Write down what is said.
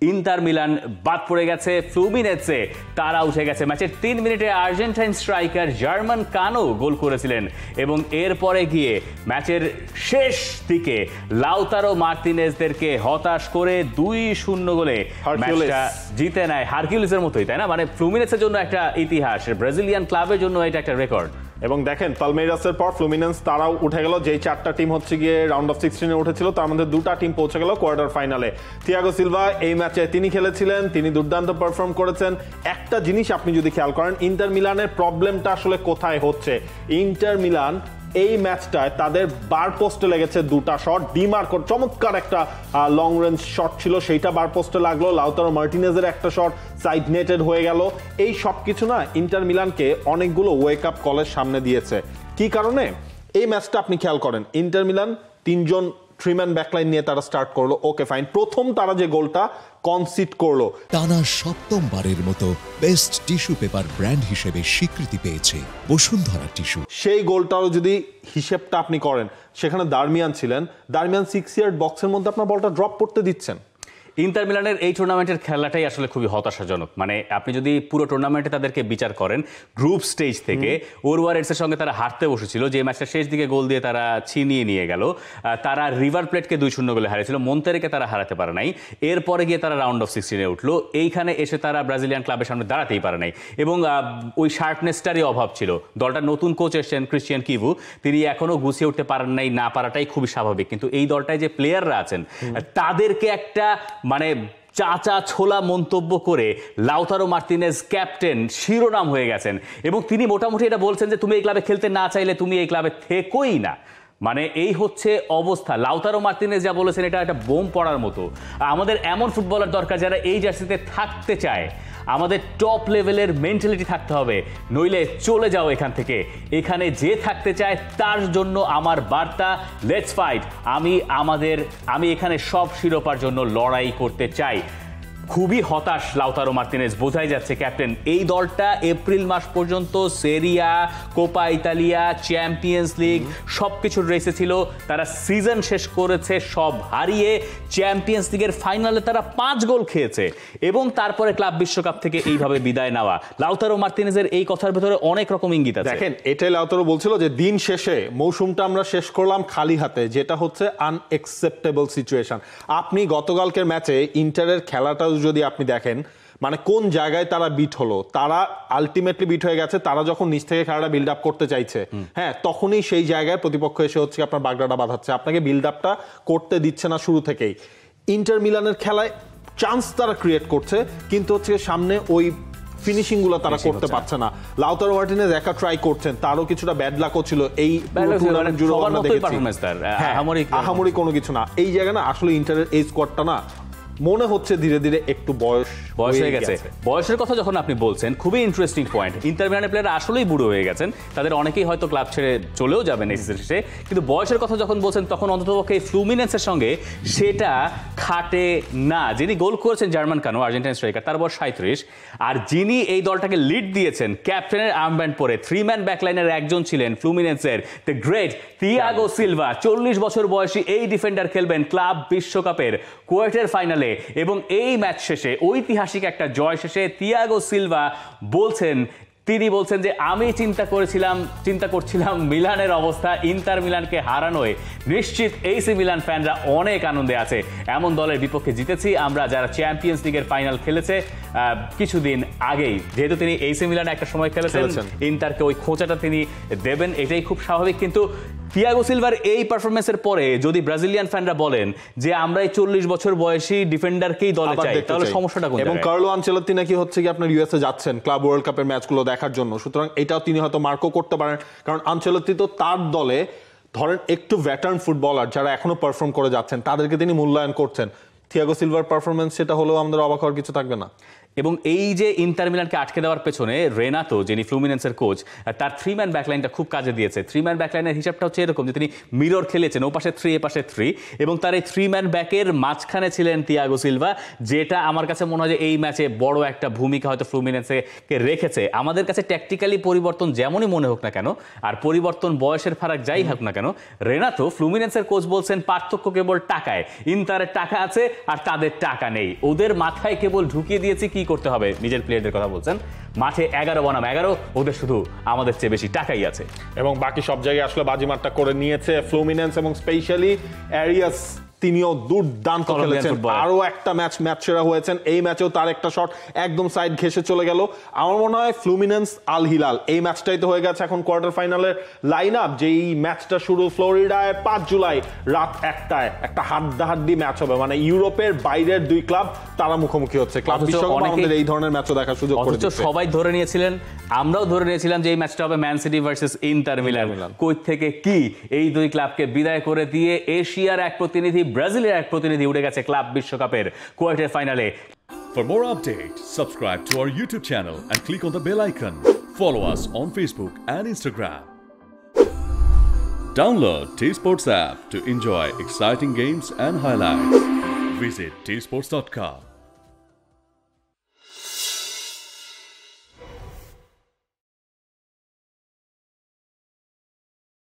Inter Milan বাদ পড়ে গেছে, ফ্লুমিনেন্সে তারা উঠে গেছে। ম্যাচের 3 মিনিটে আর্জেন্টাইন স্ট্রাইকার জার্মান কানো গোল করেছিলেন এবং এরপরে গিয়ে ম্যাচের শেষ দিকে লাউতারো মার্তিনেজদেরকে হতাশ করে 2-0 গোলে ম্যাচটা জিতে নেয়। হারকিউলিসের মতোই, তাই না? মানে ফ্লুমিনেন্সের জন্য একটা ইতিহাস, ব্রাজিলিয়ান ক্লাবের জন্য এটা একটা রেকর্ড। এবং দেখেন পালমেইরাসের পর ফ্লুমিনেন্স তারাও উঠে গেল, যেই 4টা টিম হচ্ছে গিয়ে রাউন্ড অফ 16 উঠেছিল তার মধ্যে 2টা টিম পৌঁছে গেল কোয়ার্টার ফাইনালে। থিয়াগো সিলভা এই ম্যাচে তিনি খেলেছিলেন, তিনি দুর্দান্ত পারফর্ম করেছেন। একটা জিনিস আপনি যদি খেয়াল করেন, ইন্টার মিলানের প্রবলেমটা আসলে কোথায় হচ্ছে, ইন্টার মিলান এই ম্যাচটায় তাদের বার পোস্টে লেগেছে 2টা শট। ডিমার্কোর চমৎকার একটা লং রেঞ্জ শট ছিল, সেইটা বার পোস্টে লাগলো। লাউতারো মার্টিনেজের একটা শট সাইড নেটেড হয়ে গেল। এই সব কিছু না ইন্টার মিলানকে অনেকগুলো ওয়েক আপ কলের সামনে দিয়েছে। কি কারণে? এই ম্যাচটা আপনি খেয়াল করেন, ইন্টার মিলান 3জন 3-ম্যান ব্যাকলাইন নিয়ে তারা স্টার্ট করলো, ওকে ফাইন। প্রথম তারা যে গোলটা কনসিড করলো, টানা 7মবারের মতো বেস্ট টিস্যু পেপার ব্র্যান্ড হিসেবে স্বীকৃতি পেয়েছে বসুন্ধরা টিস্যু। সেই গোলটারও যদি হিসেবটা আপনি করেন, সেখানে দারমিয়ান ছিলেন, দারমিয়ান 6 ইয়ার্ড বক্সের মধ্যে আপনার বলটা ড্রপ করতে দিচ্ছেন। ইন্টার মিলানের এই টুর্নামেন্টের খেলাটাই আসলে খুবই হতাশাজনক। মানে আপনি যদি পুরো টুর্নামেন্টে তাদেরকে বিচার করেন, গ্রুপ স্টেজ থেকে ওরওয়ারেডসের সঙ্গে তারা হারতে বসেছিল, যে ম্যাচটা শেষ দিকে গোল দিয়ে তারা ছিনিয়ে নিয়ে গেল। তারা রিভার প্লেটকে 2-0 গোলে হারিয়েছিল, মন্তেরেকে তারা হারাতে পারে নাই। এরপরে গিয়ে তারা রাউন্ড অফ 16 উঠলো, এইখানে এসে তারা ব্রাজিলিয়ান ক্লাবের সামনে দাঁড়াতেই পারে নাই এবং ওই শার্পনেসটারই অভাব ছিল। দলটার নতুন কোচ এসেছেন ক্রিশ্চিয়ান কিভু, তিনি এখনো গুছিয়ে উঠতে পারেন নাই, না পারাটাই খুবই স্বাভাবিক। কিন্তু এই দলটায় যে প্লেয়াররা আছেন তাদেরকে একটা মানে চাচা ছোলা মন্তব্য করে লাউতারো মার্তিনেজ ক্যাপ্টেন শিরোনাম হয়ে গেছেন এবং তিনি মোটামুটি এটা বলছেন যে তুমি এই ক্লাবে খেলতে না চাইলে তুমি এই ক্লাবে থেকোই না। মানে এই হচ্ছে অবস্থা। লাউতারো মার্তিনেজ যা বলেছেন এটা একটা বোম পড়ার মতো। আমাদের এমন ফুটবলার দরকার যারা এই জার্সিতে থাকতে চায়। আমাদের টপ লেভেলের মেন্টালিটি থাকতে হবে, নইলে চলে যাও এখান থেকে। এখানে যে থাকতে চায় তার জন্য আমার বার্তা, লেটস ফাইট। আমি এখানে সব শিরোপার জন্য লড়াই করতে চাই। খুবই হতাশ লাউতারো মার্তিনেজ, বোঝাই যাচ্ছে ক্যাপ্টেন। এই দলটা এপ্রিল মাস পর্যন্ত সেরিয়া, কোপা ইতালিয়া, চ্যাম্পিয়ন্স লিগ সবকিছুর রেসে ছিল। তারা সিজন শেষ করেছে সব হারিয়ে। চ্যাম্পিয়ন্স লিগের ফাইনালে তারা 5 গোল খেয়েছে এবং তারপরে ক্লাব বিশ্বকাপ থেকে এইভাবে বিদায় নেওয়া। লাউতারো মার্তিনেজের এই কথার ভেতরে অনেক রকম ইঙ্গিত আছে। দেখেন, এটাই লাউতারো বলছিল যে দিন শেষে মৌসুমটা আমরা শেষ করলাম খালি হাতে, যেটা হচ্ছে আনএক্সেপ্টেবল সিচুয়েশন। আপনি গতকালকের ম্যাচে ইন্টারের খেলাটা যদি আপনি দেখেন, মানে কোন জায়গায় তারা বিট হলো, তারা আলটিমেটলি বিট হয়ে গেছে। তারা যখন নিচ থেকে খেলাটা বিল্ড আপ করতে চাইছে, হ্যাঁ, তখনই সেই জায়গায় প্রতিপক্ষ এসে হচ্ছে আপনার বাগড়াটা বাঁধাচ্ছে, আপনাকে বিল্ড আপটা করতে দিচ্ছে না শুরু থেকেই। ইন্টার মিলানের খেলায় চান্স তারা ক্রিয়েট করছে, কিন্তু হচ্ছে সামনে ওই ফিনিশিং গুলো তারা করতে পারছে না। লাউতারো মার্টিনেজ একা ট্রাই করছেন, তারও কিছুটা ব্যাড লাকও ছিল। এই আহামরি কোনো কিছু না। এই জায়গায় না আসলে ইন্টারের এই স্কোয়াডটা না মনে হচ্ছে ধীরে ধীরে একটু বয়স হয়ে গেছে। বয়সের কথা যখন আপনি বলছেন, খুবই ইন্টারেস্টিং পয়েন্ট। ইন্টার মিলানের প্লেয়ার আসলেই বুড়ো হয়ে গেছেন, তাদের অনেকেই হয়তো ক্লাব ছেড়ে চলেও যাবেন এই সিজনে। কিন্তু বয়সের কথা যখন বলছেন, তখন অন্ততপক্ষে ফ্লুমিনেন্সের সঙ্গে সেটা খাটে না। যিনি গোল করেছেন জার্মান কানো, আর্জেন্টাইন স্ট্রাইকার, তার বয়স 37। আর যিনি এই দলটাকে লিড দিয়েছেন ক্যাপ্টেনের আর্মব্যান্ড পরে, 3-ম্যান ব্যাকলাইনের একজন ছিলেন ফ্লুমিনেন্সের দ্য গ্রেট থিয়াগো সিলভা। 40 বছর বয়সী এই ডিফেন্ডার খেলবেন ক্লাব বিশ্বকাপের কোয়ার্টার ফাইনালে এবং এই ম্যাচ শেষে, ঐতিহাসিক একটা জয় শেষে থিয়াগো সিলভা তিনি বলছেন যে আমি চিন্তা করছিলাম মিলানের অবস্থা, ইন্টার মিলানকে হারানোয় নিশ্চিত এসি মিলান ফ্যানরা অনেক আনন্দে আছে। এমন দলের বিপক্ষে জিতেছি আমরা যারা চ্যাম্পিয়ন্স লিগের ফাইনাল খেলেছে কিছুদিন আগেই। যেহেতু তিনি এসি মিলানে একটা সময় খেলেছেন, ইন্টারকে ওই খোঁচাটা তিনি দেবেন, এটাই খুব স্বাভাবিক। কিন্তু থিয়াগো সিলভার এই পারফরমেন্সের পরে যদি ব্রাজিলিয়ান ফ্যানরা বলেন যে আমরা এই 40 বছর বয়সী ডিফেন্ডারকেই দলে চাই, তাহলে সমস্যাটা কোথায়? এবং কার্লো আনচেলত্তি নাকি হচ্ছে কি আপনার ইউএসএ যাচ্ছেন ক্লাব ওয়ার্ল্ড কাপের ম্যাচগুলো দেখার জন্য, সুতরাং এটাও তিনি হয়তো মার্কও করতে পারেন। কারণ আনচেলত্তি তো তার দলে ধরেন একটু ভেটারান ফুটবলার যারা এখনো পারফর্ম করে যাচ্ছেন তাদেরকে তিনি মূল্যায়ন করছেন। থিয়াগো সিলভার পারফরমেন্স সেটা হলেও আমাদের অবাক হওয়ার কিছু থাকবে না। এবং এই যে ইন্টার মিলানকে আটকে দেওয়ার পেছনে রেনাতো, যিনি ফ্লুমিনেন্সের কোচ, তার 3-ম্যান ব্যাকলাইনটা খুব কাজে দিয়েছে। 3-ম্যান ব্যাকলাইনের হিসাবটা হচ্ছে এরকম যে তিনি মিরর খেলেছেন, ও পাশে 3 এ পাশে 3, এবং তার এই 3-ম্যান ব্যাকের মাঝখানে ছিলেন তিয়াগো সিলভা, যেটা আমার কাছে মনে হয় যে এই ম্যাচে বড় একটা ভূমিকা হয়তো ফ্লুমিনেন্সকে রেখেছে। আমাদের কাছে ট্যাকটিক্যালি পরিবর্তন যেমনই মনে হোক না কেন, আর পরিবর্তন বয়সের ফারাক যাই হোক না কেন, রেনাতো ফ্লুমিনেন্সের কোচ বলছেন পার্থক্য কেবল টাকায়। ইন্টারের টাকা আছে আর তাদের টাকা নেই, ওদের মাথায় কেবল ঢুকিয়ে দিয়েছি কি করতে হবে। নিজের প্লেয়ারদের কথা বলছেন, মাঠে 11 বনাম 11, ওদের শুধু আমাদের চেয়ে বেশি টাকাই আছে। এবং বাকি সব জায়গায় আসলে বাজিমাতটা করে নিয়েছে ফ্লুমিনেন্স, এবং স্পেশালি অ্যারিয়াস, তিনিও দুর্দান্ত খেলেছেন। আরো একটা ম্যাচ সেরা হয়েছেন। এই ম্যাচেও তার একটা শট একদম সাইড ঘেসে চলে গেল। আমার মনে হয় ফ্লুমিনেন্স আল হিলাল এই ম্যাচটাই তো হয়ে গেছে এখন কোয়ার্টার ফাইনালের লাইন আপ। যেই ম্যাচটা শুরু ফ্লোরিডায় 5 জুলাই রাত 1টায়, একটা হাড্ডাহাড্ডি ম্যাচ হবে, মানে ইউরোপের বাইরের দুই ক্লাব তারা মুখোমুখি হচ্ছে। ক্লাব বিশ্বকাপ আমাদের এই ধরনের ম্যাচও দেখার সুযোগ করে দিচ্ছে। সবাই ধরে নিয়েছিলেন, আমরাও ধরে নিয়েছিলাম যে এই ম্যাচটা হবে man city versus inter Milan. কই থেকে কি এই দুই ক্লাবকে বিদায় করে দিয়ে এশিয়ার এক প্রতিনিধি, ব্রাজিলের এক প্রতিনিধি উঠে গেছে ক্লাব বিশ্বকাপের কোয়ার্টার ফাইনালে। For more updates, subscribe to our YouTube channel and click on the bell icon. Follow us on Facebook and Instagram. Download T-Sports app to enjoy exciting games and highlights. Visit tsports.com.